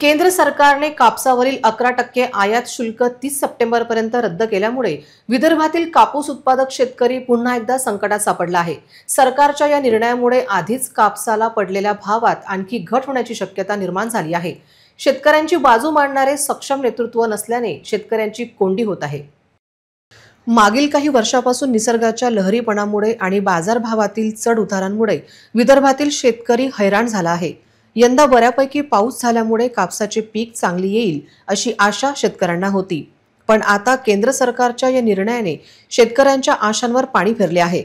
केंद्र सरकारने कापसावरील 11% आयात शुल्क 30 सप्टेंबरपर्यंत रद्द केल्यामुळे विदर्भातील कापूस उत्पादक शेतकरी पुन्हा एकदा संकटात सापडला आहे। सरकारच्या या निर्णयामुळे आधीच कापसाला पडलेल्या भावात आणखी घट होण्याची शक्यता निर्माण झाली आहे। शेतकऱ्यांची बाजू मांडणारे सक्षम नेतृत्व नसल्याने शेतकऱ्यांची कोंडी होत आहे। मागील काही वर्षापासून निसर्गाच्या लहरीपणामुळे आणि बाजारभावातील चढ उतारांमुळे विदर्भातील शेतकरी हैराण झाला आहे। यंदा बऱ्यापैकी पाऊस झाल्यामुळे कापसाचे पीक चांगले येईल अशी आशा शेतकऱ्यांना होती, पण आता केंद्र सरकारच्या या निर्णयाने शेतकऱ्यांच्या आशांवर पाणी फिरले आहे।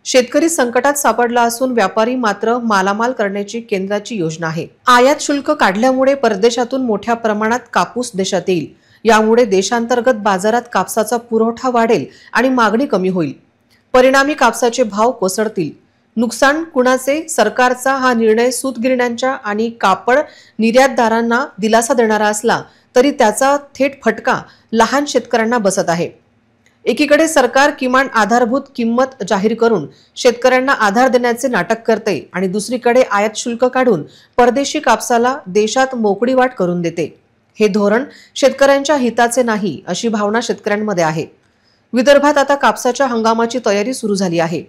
शेतकरी संकटात सापडला असून व्यापारी मात्र मालामाल करण्याची केंद्राची योजना आहे। आयात शुल्क काढल्यामुळे परदेशातून मोठ्या प्रमाणात कापूस देशात येईल। यामुळे देशांतर्गत बाजारात कापसाचा पुरवठा वाढेल आणि मागणी कमी होईल। परिणामी कापसाचे भाव कोसळतील। नुकसान कुणाचे? सरकारचा हा निर्णय सूतगिरण्यांच्या आणि कापड निर्यातदारांना दिलासा देणारा असला तरी त्याचा थेट फटका लहान शेतकऱ्यांना बसत आहे। एकीकडे सरकार किमान आधारभूत किंमत जाहीर करून शेतकऱ्यांना आधार देण्याचे नाटक करते आणि दुसरीकडे आयात शुल्क काढून परदेशी कापसाला देशात मोकळी वाट करून देते। हे धोरण शेतकऱ्यांच्या हिताचे नाही अशी भावना शेतकऱ्यांमध्ये आहे। विदर्भात आता कापसाच्या हंगामाची तयारी सुरू झाली आहे।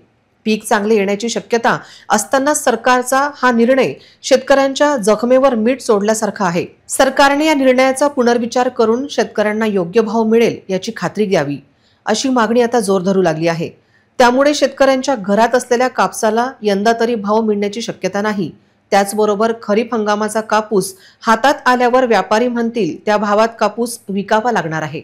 पीक चांगले येण्याची शक्यता असताना सरकारचा हा निर्णय शेतकऱ्यांच्या जखमेवर मीठ सोडल्यासारखा आहे। सरकारने या निर्णयाचा पुनर्विचार करून शेतकऱ्यांना योग्य भाव मिळेल याची खात्री द्यावी अशी मागणी आता जोर धरू लागली आहे। त्यामुळे शेतकऱ्यांच्या घरात असलेल्या कापसाला यंदा तरी भाव मिळण्याची शक्यता नाही। त्याचबरोबर खरीप हंगामाचा कापूस हातात आल्यावर व्यापारी म्हणतील त्या भावात कापूस विकावा लागणार आहे।